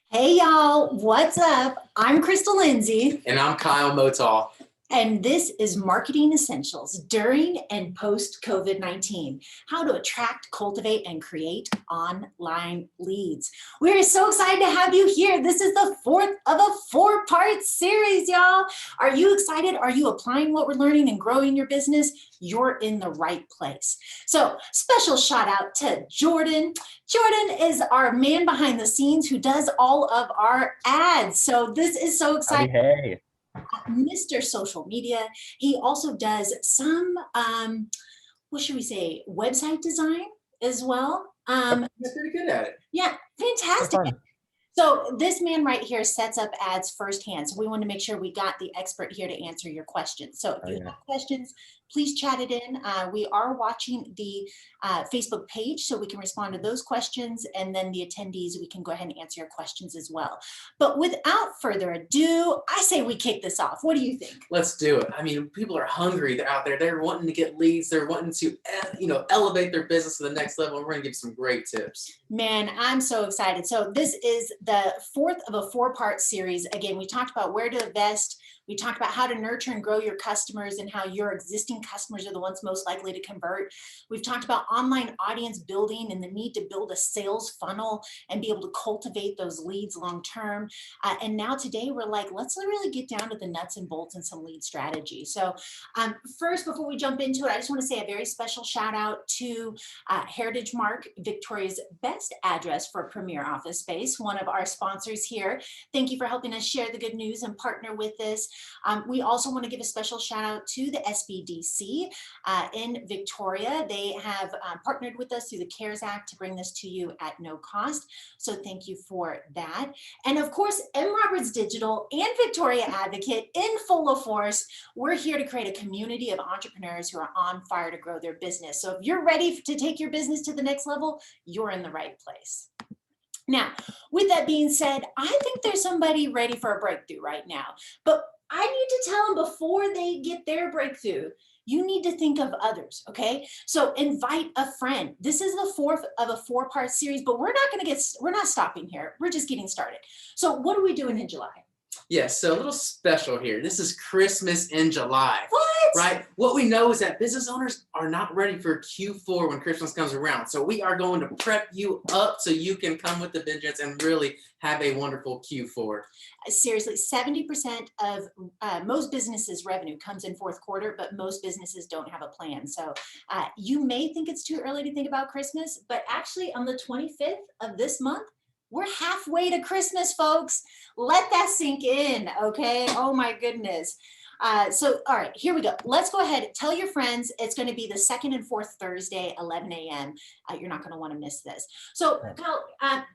Hey y'all, what's up? I'm Crystal Lindsay. And I'm Kyle Motal. And this is Marketing Essentials during and post COVID-19, how to attract, cultivate, and create online leads. We're so excited to have you here. This is the fourth of a four-part series, y'all. Are you excited? Are you applying what we're learning and growing your business? You're in the right place. So special shout out to Jordan. Jordan is our man behind the scenes who does all of our ads. So this is so exciting. Hey. Mr. Social Media. He also does some, what should we say, website design as well. He's pretty good at it. Yeah, fantastic. So this man right here sets up ads firsthand. So we want to make sure we got the expert here to answer your questions. So if you have questions, please chat it in. We are watching the Facebook page so we can respond to those questions, and then the attendees, we can go ahead and answer your questions as well. But without further ado, I say we kick this off. What do you think? Let's do it. I mean, people are hungry. They're out there. They're wanting to get leads. They're wanting to, elevate their business to the next level. We're going to give some great tips. Man, I'm so excited. So this is the fourth of a four-part series. Again, we talked about where to invest. We talked about how to nurture and grow your customers and how your existing customers are the ones most likely to convert. We've talked about online audience building and the need to build a sales funnel and be able to cultivate those leads long-term. And now today we're like, let's really get down to the nuts and bolts and some lead strategy. So first, before we jump into it, I just want to say a very special shout out to Heritage Mark, Victoria's best address for premier office space, one of our sponsors here. Thank you for helping us share the good news and partner with this. We also want to give a special shout out to the SBDC in Victoria. They have partnered with us through the CARES Act to bring this to you at no cost. So thank you for that. And of course, M. Roberts Digital and Victoria Advocate in full force. We're here to create a community of entrepreneurs who are on fire to grow their business. So if you're ready to take your business to the next level, you're in the right place. Now, with that being said, I think there's somebody ready for a breakthrough right now, but I need to tell them before they get their breakthrough, you need to think of others, okay? So invite a friend. This is the fourth of a four-part series, but we're not stopping here. We're just getting started. So what are we doing in July? Yes, so a little special here. This is Christmas in July. What? Right? What we know is that business owners are not ready for Q4 when Christmas comes around. So we are going to prep you up so you can come with the vengeance and really have a wonderful Q4. Seriously, 70% of most businesses' revenue comes in fourth quarter, but most businesses don't have a plan. So you may think it's too early to think about Christmas, but actually on the 25th of this month, we're halfway to Christmas, folks. Let that sink in, okay? Oh my goodness. So, all right, here we go. Let's go ahead. Tell your friends. It's going to be the second and fourth Thursday, 11 a.m. You're not going to want to miss this. So, Kyle,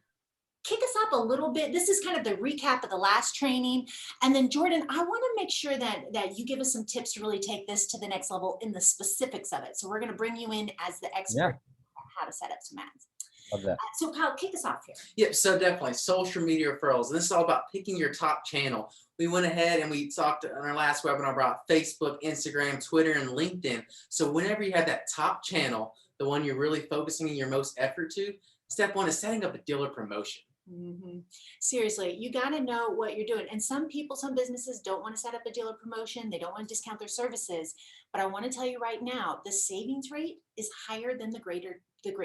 kick us up a little bit. This is kind of the recap of the last training. And then, Jordan, I want to make sure that you give us some tips to really take this to the next level in the specifics of it. So we're going to bring you in as the expert on how to set up some ads. Love that. So Kyle, kick us off here. Yep, so definitely social media referrals. And this is all about picking your top channel. We went ahead and we talked on our last webinar about Facebook, Instagram, Twitter, and LinkedIn. So whenever you have that top channel, the one you're really focusing your most effort to, step one is setting up a dealer promotion. Mm-hmm. Seriously, you got to know what you're doing. And some businesses don't want to set up a dealer promotion. They don't want to discount their services. But I want to tell you right now, the savings rate is higher than the Great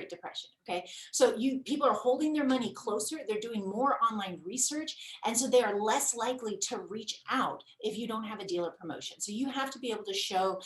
Depression. Okay, so people are holding their money closer. They're doing more online research, and so they are less likely to reach out if you don't have a dealer promotion. So you have to be able to show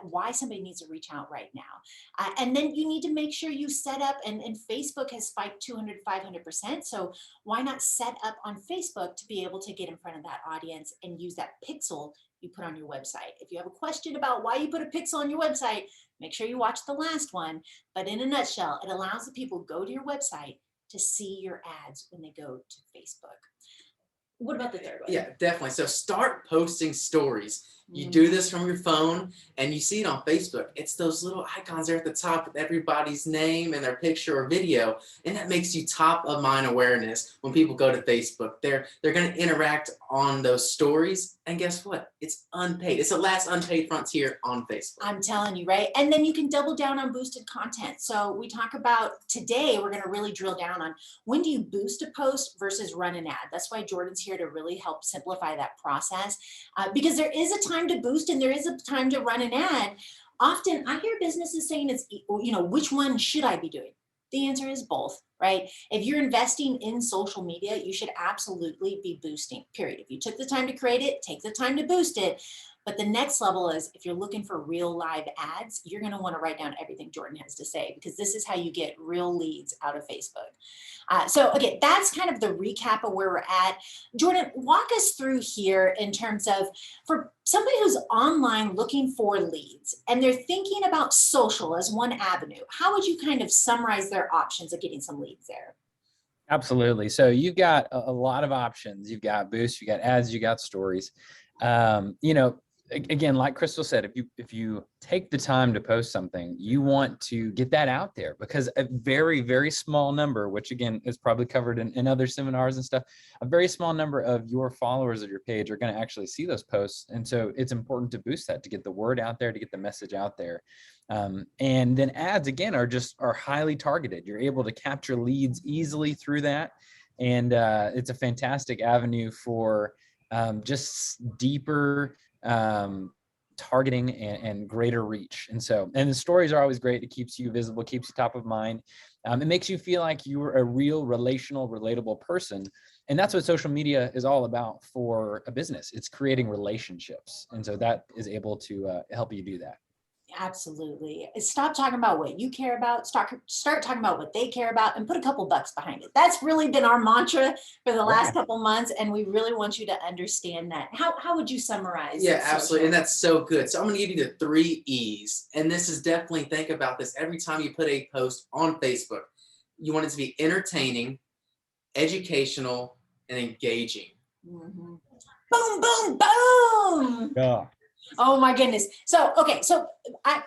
why somebody needs to reach out right now, and then you need to make sure you set up. And Facebook has spiked 200-500%. So why not set up on Facebook to be able to get in front of that audience and use that pixel you put on your website? If you have a question about why you put a pixel on your website, make sure you watch the last one. But in a nutshell, it allows the people to go to your website to see your ads when they go to Facebook. What about the third one? Yeah, definitely. So start posting stories. You do this from your phone and you see it on Facebook. It's those little icons there at the top with everybody's name and their picture or video. And that makes you top of mind awareness when people go to Facebook. They're going to interact on those stories. And guess what? It's unpaid. It's the last unpaid frontier on Facebook. I'm telling you, right? And then you can double down on boosted content. So we talk about today, we're going to really drill down on when do you boost a post versus run an ad. That's why Jordan's here to really help simplify that process, because there is a time to boost and there is a time to run an ad. Often I hear businesses saying it's, which one should I be doing? The answer is both, right? If you're investing in social media, you should absolutely be boosting, period. If you took the time to create it, take the time to boost it. But the next level is if you're looking for real live ads, you're going to want to write down everything Jordan has to say, because this is how you get real leads out of Facebook. So okay, that's kind of the recap of where we're at. Jordan, walk us through here in terms of, for somebody who's online looking for leads and they're thinking about social as one avenue, how would you kind of summarize their options of getting some leads there? Absolutely. So you've got a lot of options. You've got boosts, you got ads, you got stories. Again, like Crystal said, if you take the time to post something, you want to get that out there, because a very, very small number, which again is probably covered in other seminars and stuff, a very small number of your followers of your page are going to actually see those posts. And so it's important to boost that, to get the word out there, to get the message out there. And then ads, again, are highly targeted. You're able to capture leads easily through that. And it's a fantastic avenue for just deeper targeting and greater reach. And the stories are always great. It keeps you visible, keeps you top of mind. It makes you feel like you're a real, relational, relatable person. And that's what social media is all about for a business. It's creating relationships. And so that is able to help you do that. Absolutely. Stop talking about what you care about. Start talking about what they care about, and put a couple bucks behind it. That's really been our mantra for the last couple months, and we really want you to understand that. How would you summarize? Yeah, absolutely. And that's so good. So I'm going to give you the 3 E's. And this is definitely, think about this every time you put a post on Facebook. You want it to be entertaining, educational, and engaging. Mm-hmm. Boom, boom, boom. Yeah. Oh my goodness. So, okay. So I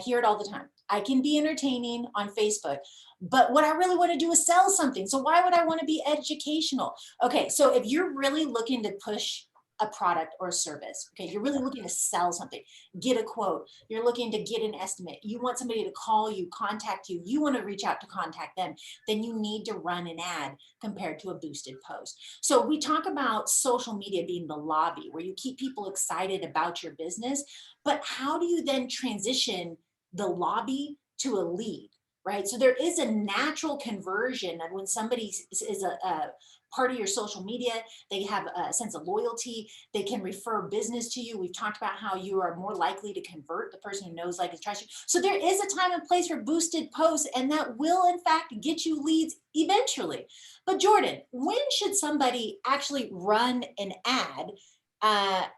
hear it all the time. I can be entertaining on Facebook, but what I really want to do is sell something. So why would I want to be educational? Okay. So if you're really looking to push a product or a service, okay, you're really looking to sell something, get a quote, you're looking to get an estimate, you want somebody to call you, contact you, you want to reach out to contact them, then you need to run an ad compared to a boosted post. So we talk about social media being the lobby where you keep people excited about your business, but how do you then transition the lobby to a lead? Right. So there is a natural conversion of when somebody is a part of your social media, they have a sense of loyalty, they can refer business to you. We've talked about how you are more likely to convert the person who knows, like, and trusts you. So there is a time and place for boosted posts, and that will in fact get you leads eventually. But Jordan, when should somebody actually run an ad?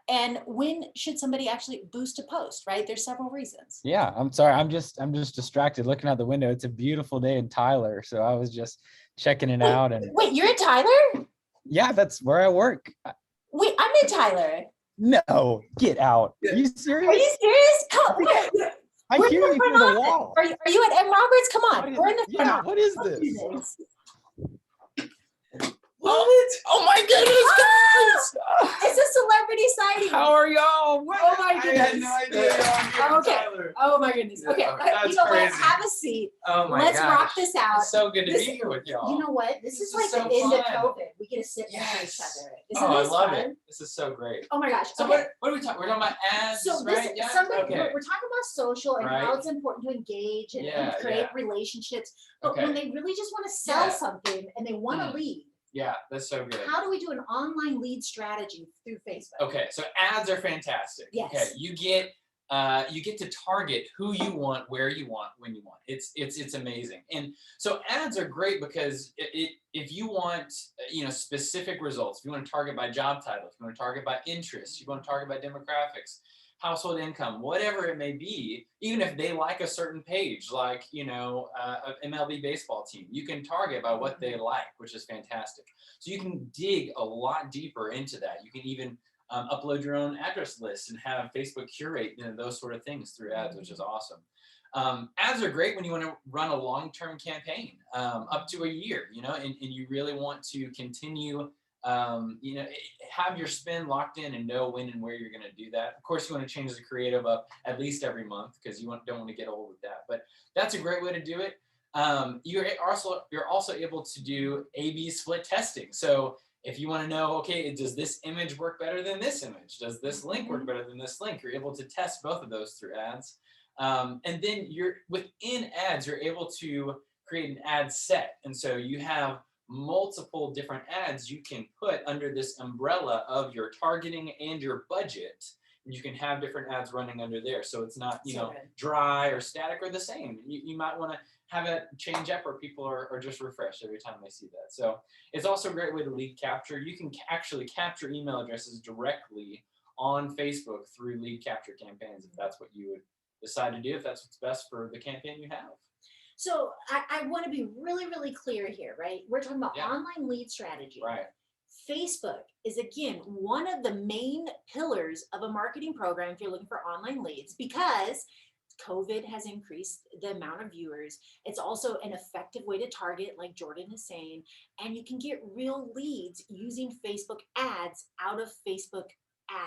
And when should somebody actually boost a post, right? There's several reasons. Yeah, I'm sorry. I'm just distracted looking out the window. It's a beautiful day in Tyler. So I was just checking it out. And wait, you're in Tyler? Yeah, that's where I work. Wait, I'm in Tyler. No, get out. Are you serious? Are you serious? Come on. I hear you through the wall. Are you at M. Roberts? Come on. We're in the front office. What is this? What? Oh my goodness, guys! It's a celebrity sighting. How are y'all? What? Oh my goodness. I had no idea. Okay. Oh my goodness. Okay. That's you know crazy. what? Have a seat. Oh my Let's gosh. rock this out. It's so good to be here with y'all. You know what? This is like so the end of fun. COVID. We get to sit next to each other. Isn't I this love fun? it. This is so great. Oh my gosh. So okay. what are we talking? We're talking about ads, So right? this, we're talking about social and how it's important to engage and create relationships. But when they really just want to sell something and they want to lead. Yeah, that's so good. How do we do an online lead strategy through Facebook? Okay, so ads are fantastic. Yes. Okay, you get to target who you want, where you want, when you want. It's amazing. And so ads are great because if you want specific results, if you want to target by job title, if you want to target by interest, you want to target by demographics, household income, whatever it may be, even if they like a certain page, like, an MLB baseball team, you can target by what they like, which is fantastic. So you can dig a lot deeper into that. You can even upload your own address list and have Facebook curate, those sort of things through ads, which is awesome. Ads are great when you want to run a long-term campaign, up to a year, and you really want to continue, have your spend locked in and know when and where you're going to do that. Of course, you want to change the creative up at least every month because you don't want to get old with that. But that's a great way to do it. You're also able to do A/B split testing. So if you want to know, okay, does this image work better than this image? Does this link work better than this link? You're able to test both of those through ads. And then within ads, you're able to create an ad set. And so you have multiple different ads you can put under this umbrella of your targeting and your budget. And you can have different ads running under there. So it's not, dry or static or the same. You might want to have it change up where people are just refreshed every time they see that. So it's also a great way to lead capture. You can actually capture email addresses directly on Facebook through lead capture campaigns if that's what you would decide to do, if that's what's best for the campaign you have. So I want to be really, really clear here, right? We're talking about online lead strategy. Right. Facebook is, again, one of the main pillars of a marketing program if you're looking for online leads, because COVID has increased the amount of viewers. It's also an effective way to target, like Jordan is saying, and you can get real leads using Facebook ads out of Facebook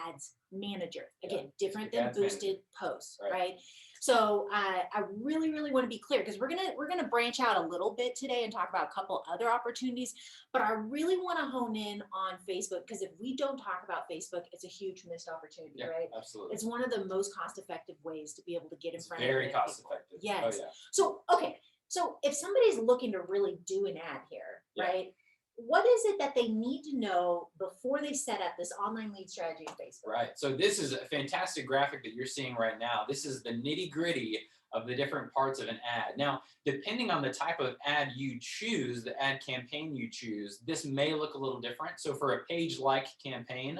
Ads Manager. Again, different than boosted posts, right? So I really, really want to be clear, because we're gonna branch out a little bit today and talk about a couple other opportunities, but I really want to hone in on Facebook, because if we don't talk about Facebook, it's a huge missed opportunity, right? Absolutely. It's one of the most cost-effective ways to be able to get in front of very cost-effective. Yes. Oh, yeah. So okay, so if somebody's looking to really do an ad here, right? What is it that they need to know before they set up this online lead strategy in Facebook? Right. So this is a fantastic graphic that you're seeing right now. This is the nitty-gritty of the different parts of an ad. Now, depending on the type of ad you choose, the ad campaign you choose, this may look a little different. So for a page-like campaign,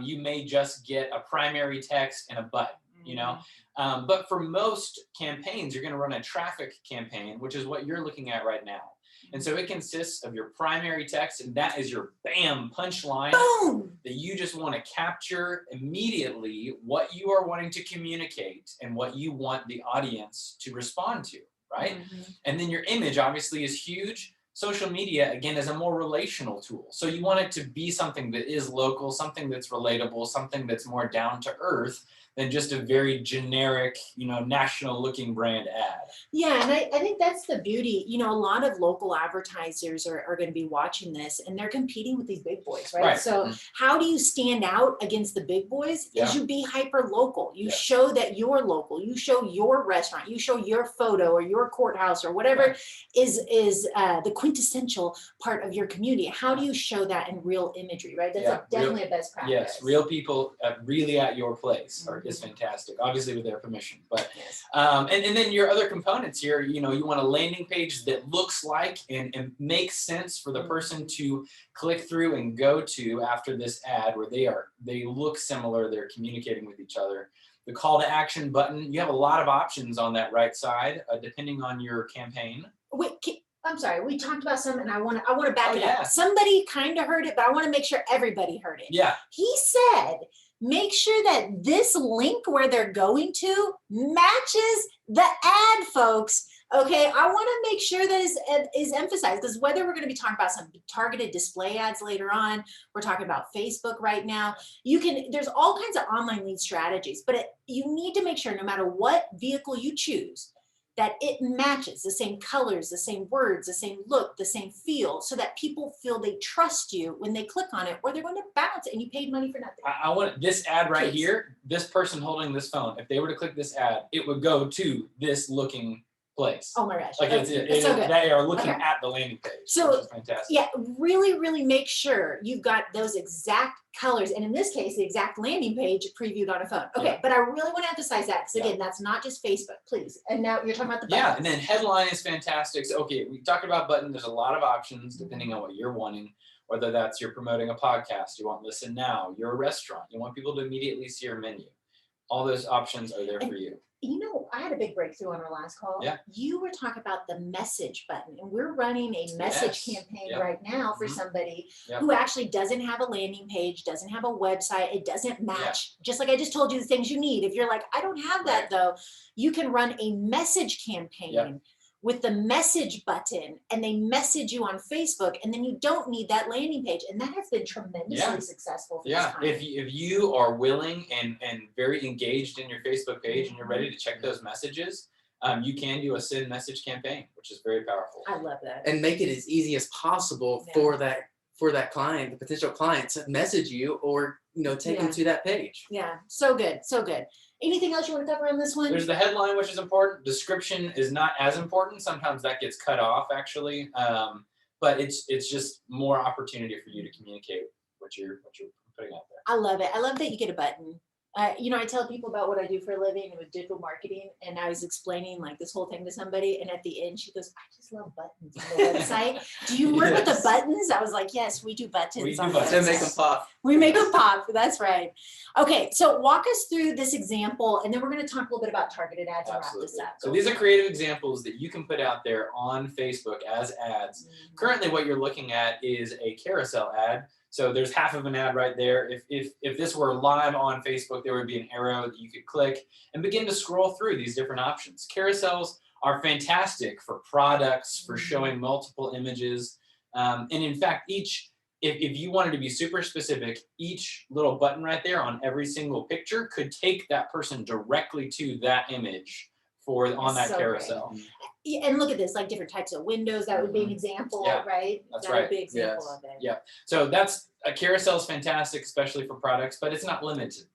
you may just get a primary text and a button. But for most campaigns, you're going to run a traffic campaign, which is what you're looking at right now. And so it consists of your primary text, and that is your bam punchline that you just want to capture immediately what you are wanting to communicate and what you want the audience to respond to, right? And then your image obviously is huge. Social media, again, is a more relational tool. So you want it to be something that is local, something that's relatable, something that's more down to earth than just a very generic, national looking brand ad. Yeah, and I think that's the beauty. A lot of local advertisers are going to be watching this, and they're competing with these big boys, right? So how do you stand out against the big boys? Is you be hyper local. You show that you're local. You show your restaurant. You show your photo or your courthouse or whatever is the quintessential part of your community. How do you show that in real imagery, right? That's definitely a best practice. Yes, real people really at your place is fantastic, obviously with their permission. But and then your other components here, you want a landing page that looks like and makes sense for the person to click through and go to after this ad, where they look similar, they're communicating with each other. The call to action button, you have a lot of options on that right side, depending on your campaign. Wait, I'm sorry, we talked about some, and I want to back it up. Somebody kind of heard it, but I want to make sure everybody heard it. Yeah. He said, make sure that this link where they're going to matches the ad, folks. Okay, I want to make sure that is emphasized, because whether we're going to be talking about some targeted display ads later on, we're talking about Facebook right now. There's all kinds of online lead strategies, but you need to make sure, no matter what vehicle you choose, that it matches the same colors, the same words, the same look, the same feel, so that people feel they trust you when they click on it, or they're going to bounce and you paid money for nothing. I want this ad right here, this person holding this phone, if they were to click this ad, it would go to this looking place. Oh my gosh. Like it's so good. They are looking at the landing page. So which is fantastic. Yeah, really, really make sure you've got those exact colors. And in this case, the exact landing page previewed on a phone. Okay, but I really want to emphasize that, because again, that's not just Facebook, please. And now you're talking about the button. Yeah, and then headline is fantastic. So, okay, we talked about button. There's a lot of options depending on what you're wanting, whether that's you're promoting a podcast, you want listen now, you're a restaurant, you want people to immediately see your menu. All those options are there for you. I had a a big breakthrough on our last call. Yeah. You were talking about the message button, and we're running a message Yes. campaign Yep. right now for Mhm. somebody Yep. who actually doesn't have a landing page, doesn't have a website, it doesn't match. Just like I just told you the things you need. If you're like, I don't have that Right. though, you can run a message campaign. Yep. With the message button, and they message you on Facebook, and then you don't need that landing page, and that has been tremendously successful for this Yeah, client. if you are willing and very engaged in your Facebook page and you're ready to check those messages, you can do a send message campaign, which is very powerful. I love that. And make it as easy as possible Yeah. for that client, the potential client, to message you or take them to that page. Yeah, so good, so good. Anything else you want to cover on this one? There's the headline, which is important. Description is not as important. Sometimes that gets cut off, actually. But it's just more opportunity for you to communicate what you're putting out there. I love it. I love that you get a button. I tell people about what I do for a living with digital marketing, and I was explaining like this whole thing to somebody, and at the end she goes, "I just love buttons on the website. Do you work with the buttons?" I was like, "Yes, we do buttons." We do on buttons. the To make them website. pop. We make them pop. That's right. Okay, so walk us through this example, and then we're going to talk a little bit about targeted ads and wrap this Absolutely. up. So these are creative examples that you can put out there on Facebook as ads. Mhm. Currently, what you're looking at is a carousel ad. So there's half of an ad right there. If this were live on Facebook, there would be an arrow that you could click and begin to scroll through these different options. Carousels are fantastic for products, for showing multiple images. And in fact, if you wanted to be super specific, each little button right there on every single picture could take that person directly to that image on that so carousel. Yeah, and look at this, like different types of windows. That would be an example, Yeah, right? that's That would right. be an example Yes. of it. Yeah. So that's a carousel is fantastic, especially for products, but it's not limited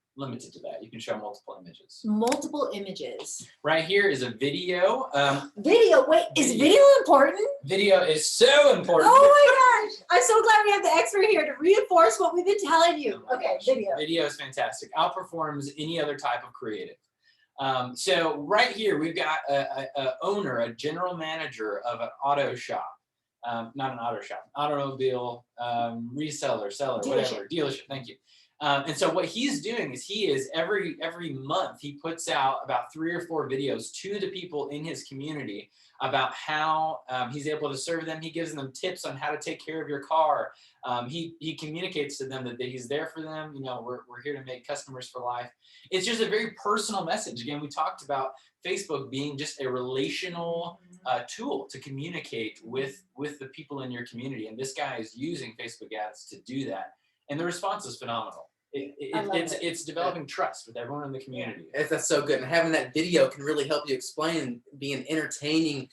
to that. You can show multiple images. Multiple images. Right here is a video. Video. Wait, is video important? Video is so important. Oh my gosh! I'm so glad we have the expert here to reinforce what we've been telling you. Oh my Okay, gosh. video. Video is fantastic. Outperforms any other type of creative. So right here, we've got a owner, a general manager of an auto shop. Not an auto shop, automobile reseller, seller, whatever, dealership. Thank you. And so what he's doing is every month he puts out about 3 or 4 videos to the people in his community about how he's able to serve them. He gives them tips on how to take care of your car. He communicates to them that he's there for them. We're here to make customers for life. It's just a very personal message. Again, we talked about Facebook being just a relational tool to communicate with the people in your community. And this guy is using Facebook ads to do that. And the response is phenomenal. It's developing trust with everyone in the community. That's so good. And having that video can really help you explain, being entertaining,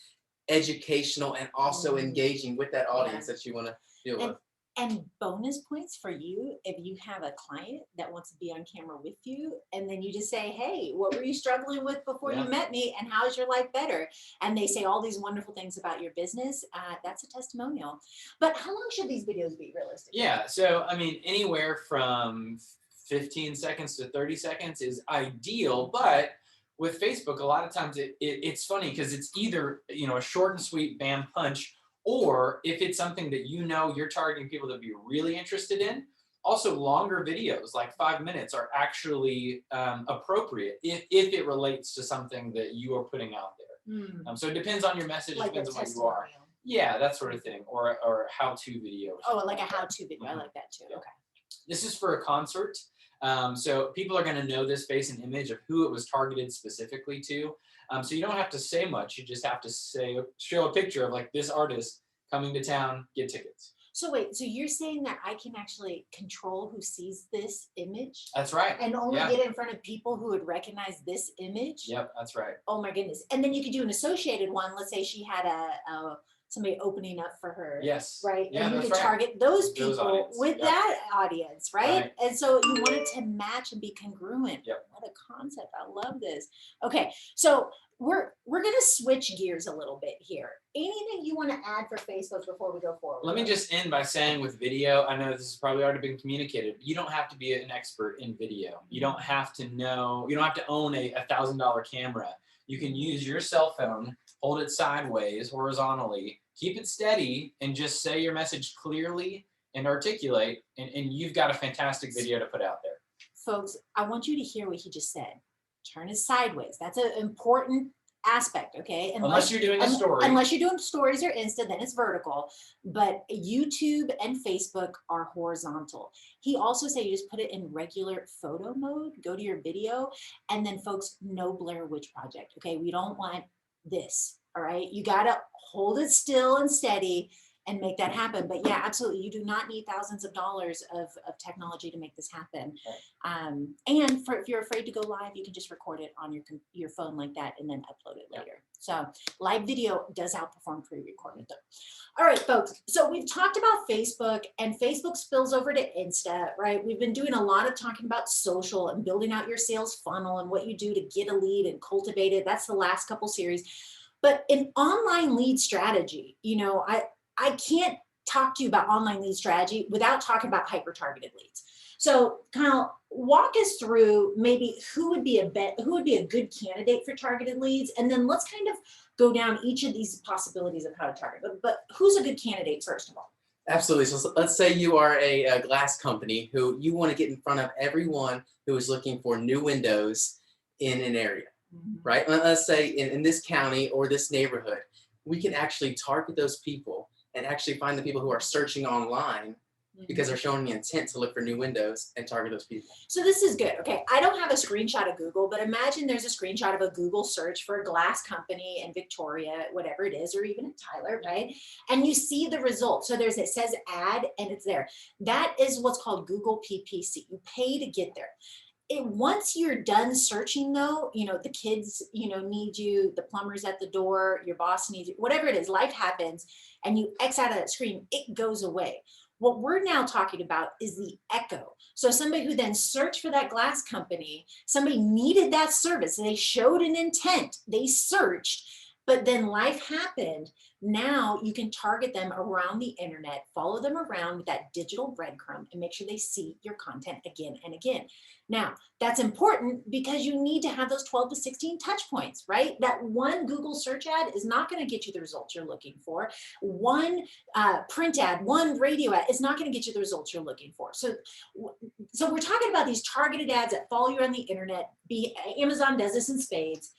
educational, and also engaging with that audience that you want to deal with. And bonus points for you if you have a client that wants to be on camera with you, and then you just say, "Hey, what were you struggling with before you met me, and how's your life better?" And they say all these wonderful things about your business. That's a testimonial. But how long should these videos be realistically? Yeah, so I mean, anywhere from 15 seconds to 30 seconds is ideal, but with Facebook, a lot of times it's funny because it's either a short and sweet bam punch. Or if it's something that you're targeting people that be really interested in, also longer videos, like 5 minutes, are actually appropriate if it relates to something that you are putting out there. So it depends on your message, Like depends a on what you are. testimonial. Yeah, that sort of thing, or how-to video. Oh, like a how-to video. I like that too. Yeah. Okay. This is for a concert. So people are going to know this face and image of who it was targeted specifically to. So you don't have to say much. You just have to show a picture of like this artist coming to town, get tickets. So wait, so you're saying that I can actually control who sees this image? That's right. And only get it in front of people who would recognize this image? Yep, that's right. Oh my goodness. And then you could do an associated one. Let's say she had somebody opening up for her. Yes. Right. Yeah, and you that's could right. target those people audience. with Yep. that audience, right? Right. And so you want it to match and be congruent. Yep. What a concept. I love this. Okay. So we're gonna switch gears a little bit here. Anything you want to add for Facebook before we go forward? Let me just end by saying with video, I know this has probably already been communicated. You don't have to be an expert in video. You don't have to know, you don't have to own a $1,000 camera. You can use your cell phone, hold it sideways, horizontally, keep it steady, and just say your message clearly and articulate, and you've got a fantastic video to put out there. Folks, I want you to hear what he just said. Turn it sideways. That's an important aspect, okay? Unless you're doing a story. Unless you're doing stories or Insta, then it's vertical. But YouTube and Facebook are horizontal. He also said you just put it in regular photo mode, go to your video, and then folks, no Blair Witch Project, okay? We don't want this, all right? You gotta hold it still and steady and make that happen. But yeah, absolutely, you do not need thousands of dollars of technology to make this happen. And if you're afraid to go live, you can just record it on your phone like that and then upload it later. So live video does outperform pre-recorded though. All right, folks, so we've talked about Facebook, and Facebook spills over to Insta, right? We've been doing a lot of talking about social and building out your sales funnel and what you do to get a lead and cultivate it. That's the last couple series. But in online lead strategy, you know, I can't talk to you about online lead strategy without talking about hyper-targeted leads. So Kyle, walk us through maybe who would be a good candidate for targeted leads, and then let's kind of go down each of these possibilities of how to target. But who's a good candidate first of all? Absolutely. So let's say you are a glass company who you want to get in front of everyone who is looking for new windows in an area, right? Let's say in this county or this neighborhood, we can actually target those people and actually find the people who are searching online because they're showing the intent to look for new windows and target those people. So this is good. Okay, I don't have a screenshot of Google, but imagine there's a screenshot of a Google search for a glass company in Victoria, whatever it is, or even in Tyler, right? And you see the results. So it says ad and it's there. That is what's called Google PPC. You pay to get there. Once you're done searching though, you know, the kids, you know, need you, the plumber's at the door, your boss needs you, whatever it is, life happens, and you X out of that screen, it goes away. What we're now talking about is the echo. So somebody who then searched for that glass company, somebody needed that service, they showed an intent, they searched, but then life happened. Now you can target them around the internet, follow them around with that digital breadcrumb and make sure they see your content again and again. Now, that's important because you need to have those 12 to 16 touch points, right? That one Google search ad is not going to get you the results you're looking for. One print ad, one radio ad is not going to get you the results you're looking for. So we're talking about these targeted ads that follow you on the internet. Amazon does this in spades.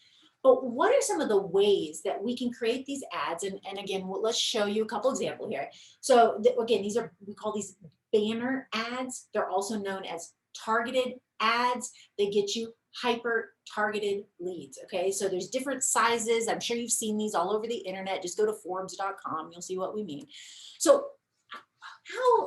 But what are some of the ways that we can create these ads? And again, let's show you a couple examples here. So again, we call these banner ads. They're also known as targeted ads. They get you hyper targeted leads. Okay, so there's different sizes. I'm sure you've seen these all over the internet. Just go to Forbes.com. You'll see what we mean. So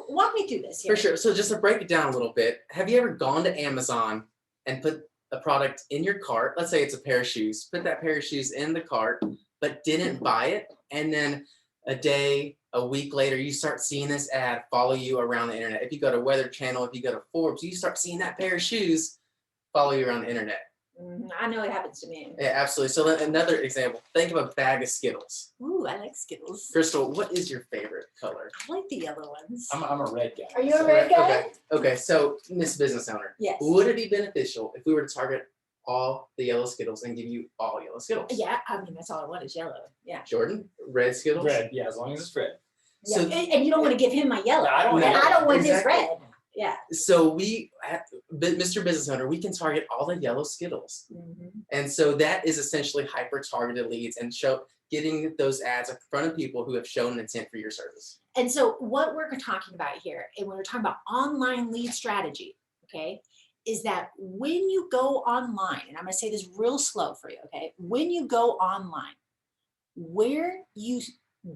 walk me through this here. For sure. So just to break it down a little bit, have you ever gone to Amazon and put a product in your cart? Let's say it's a pair of shoes. Put that pair of shoes in the cart, but didn't buy it. And then a day, a week later, you start seeing this ad follow you around the internet. If you go to Weather Channel, if you go to Forbes, you start seeing that pair of shoes follow you around the internet. I know it happens to me. Yeah, absolutely. So another example, think of a bag of Skittles. Ooh, I like Skittles. Crystal, what is your favorite color? I like the yellow ones. I'm a red guy. Are you a red guy? Okay. So Miss Business Owner, Yes. would it be beneficial if we were to target all the yellow Skittles and give you all yellow Skittles? Yeah, I mean, that's all I want is yellow. Yeah. Jordan, red Skittles? Red, yeah, as long as it's red. Yeah. So- and you don't want to give him my yellow. No, I don't want I don't want his Exactly. red. Yeah. So Mr. Business Owner, we can target all the yellow Skittles. And so that is essentially hyper-targeted leads and getting those ads in front of people who have shown an intent for your service. And so what we're talking about here, and when we're talking about online lead strategy, okay, is that when you go online, and I'm going to say this real slow for you, okay, when you go online, where you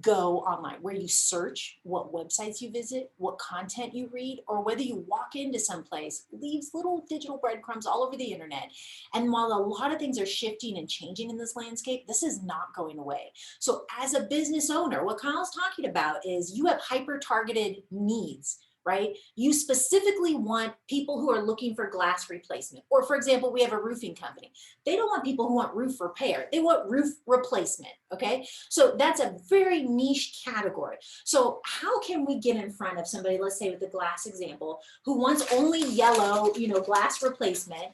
go online, where you search, what websites you visit, what content you read, or whether you walk into some place, leaves little digital breadcrumbs all over the internet. And while a lot of things are shifting and changing in this landscape, this is not going away. So as a business owner, what Kyle's talking about is you have hyper-targeted needs, right? You specifically want people who are looking for glass replacement. Or for example, we have a roofing company. They don't want people who want roof repair. They want roof replacement, okay? So that's a very niche category. So how can we get in front of somebody, let's say with the glass example, who wants only yellow, glass replacement?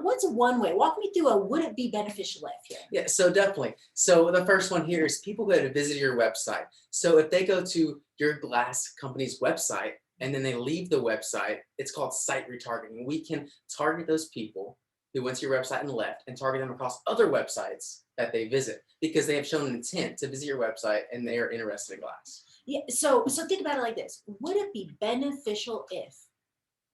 What's one way? Walk me through would it be beneficial if here? Yeah, so definitely. So the first one here is people go to visit your website. So if they go to your glass company's website, and then they leave the website, it's called site retargeting. We can target those people who went to your website and left and target them across other websites that they visit because they have shown an intent to visit your website and they are interested in glass. Yeah, so think about it like this. Would it be beneficial if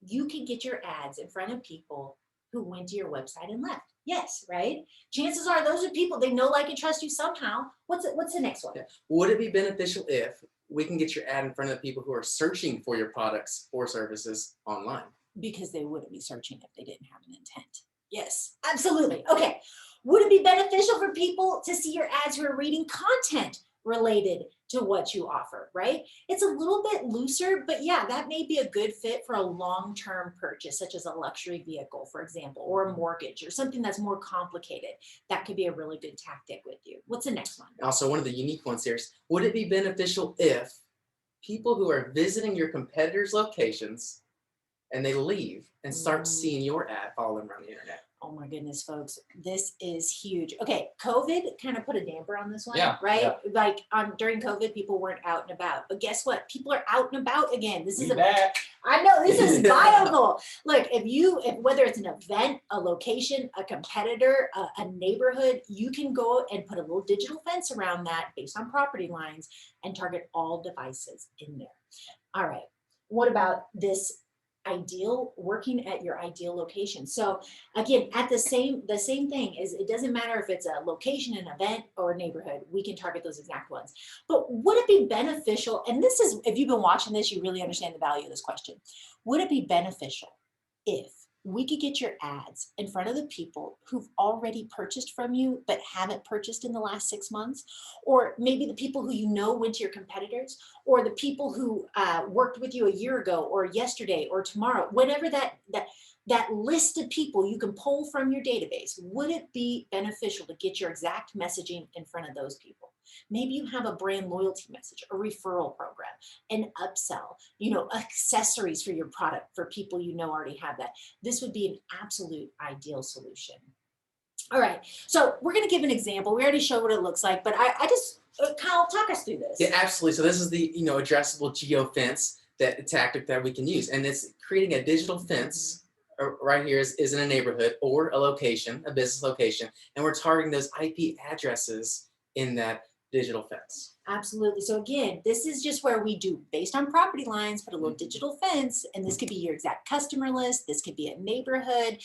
you could get your ads in front of people who went to your website and left? Yes, right? Chances are those are people, they know, like, and trust you somehow. What's the next one? Yeah. Would it be beneficial if we can get your ad in front of the people who are searching for your products or services online? Because they wouldn't be searching if they didn't have an intent. Yes, absolutely. Okay. Would it be beneficial for people to see your ads who are reading content related to what you offer, right? It's a little bit looser, but yeah, that may be a good fit for a long-term purchase, such as a luxury vehicle, for example, or a mortgage or something that's more complicated. That could be a really good tactic with you. What's the next one? Also, one of the unique ones here is, would it be beneficial if people who are visiting your competitors' locations and they leave and start seeing your ad follow them around the internet? Oh my goodness, folks, this is huge. Okay, COVID kind of put a damper on this one, Yeah, right? yeah. Like during COVID, people weren't out and about. But guess what? People are out and about again. This is We back. I know this is viable. Look, if whether it's an event, a location, a competitor, a neighborhood, you can go and put a little digital fence around that based on property lines and target all devices in there. All right. What about this? Working at your ideal location. So again, at the same thing is, it doesn't matter if it's a location, an event, or a neighborhood, we can target those exact ones. But would it be beneficial, and this is, if you've been watching this, you really understand the value of this question. Would it be beneficial if we could get your ads in front of the people who've already purchased from you but haven't purchased in the last 6 months, or maybe the people who you know went to your competitors, or the people who worked with you a year ago or yesterday or tomorrow, whatever that list of people you can pull from your database? Would it be beneficial to get your exact messaging in front of those people? Maybe you have a brand loyalty message, a referral program, an upsell, accessories for your product for people you know already have that. This would be an absolute ideal solution. All right, so we're going to give an example. We already showed what it looks like, but I just, Kyle, talk us through this. Yeah, absolutely. So this is the addressable geo fence tactic that we can use, and it's creating a digital fence. Right here is in a neighborhood or a location, a business location, and we're targeting those IP addresses in that digital fence. Absolutely. So again, this is just where we do, based on property lines, put a little digital fence, and this could be your exact customer list. This could be a neighborhood.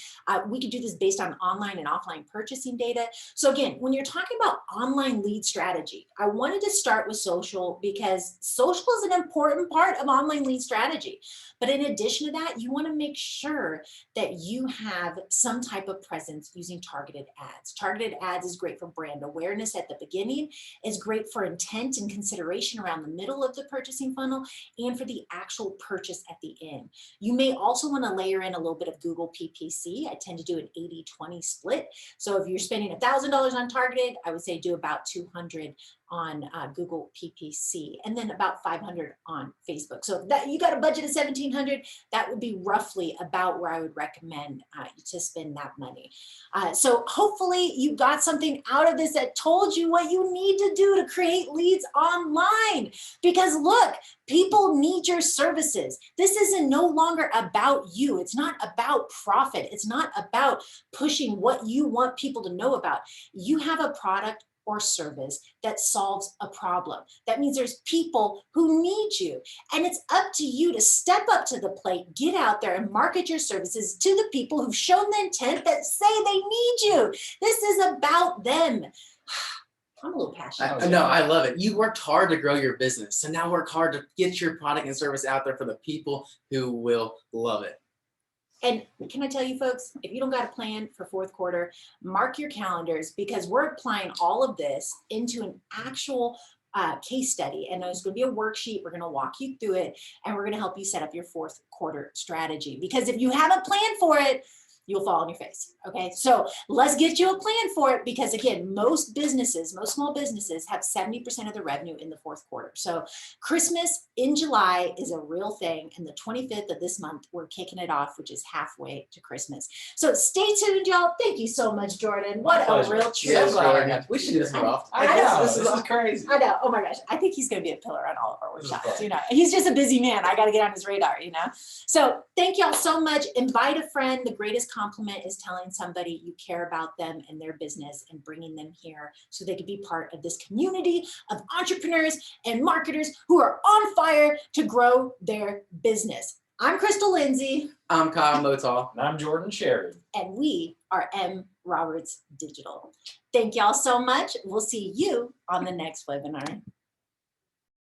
We could do this based on online and offline purchasing data. So again, when you're talking about online lead strategy, I wanted to start with social because social is an important part of online lead strategy. But in addition to that, you want to make sure that you have some type of presence using targeted ads. Targeted ads is great for brand awareness at the beginning, is great for intent and consideration around the middle of the purchasing funnel, and for the actual purchase at the end. You may also want to layer in a little bit of Google PPC. I tend to do an 80-20 split. So if you're spending $1,000 on targeted, I would say do about 200 on Google PPC, and then about 500 on Facebook. So if that you got a budget of 1,700, that would be roughly about where I would recommend to spend that money. So hopefully you got something out of this that told you what you need to do to create leads online. Because look, people need your services. This isn't no longer about you. It's not about profit. It's not about pushing what you want people to know about. You have a product or service that solves a problem. That means there's people who need you. And it's up to you to step up to the plate, get out there and market your services to the people who've shown the intent that say they need you. This is about them. I'm a little passionate. No, I love it. You worked hard to grow your business. So now work hard to get your product and service out there for the people who will love it. And can I tell you folks, if you don't got a plan for fourth quarter, mark your calendars, because we're applying all of this into an actual case study. And there's going to be a worksheet. We're going to walk you through it, and we're going to help you set up your fourth quarter strategy. Because if you haven't planned for it, you'll fall on your face. Okay, so let's get you a plan for it, because again, most small businesses have 70% of the revenue in the fourth quarter. So Christmas in July is a real thing, and the 25th of this month, we're kicking it off, which is halfway to Christmas. So stay tuned, y'all. Thank you so much, Jordan. What a real treat. Yes, Jordan. We should do this more often. I know. This is crazy. I know. Oh my gosh. I think he's going to be a pillar on all of our workshops. He's just a busy man. I got to get on his radar, So thank y'all so much. Invite a friend. The greatest compliment is telling somebody you care about them and their business and bringing them here so they could be part of this community of entrepreneurs and marketers who are on fire to grow their business. I'm Crystal Lindsay. I'm Kyle Motal. And I'm Jordan Sherry. And we are M. Roberts Digital. Thank y'all so much. We'll see you on the next webinar.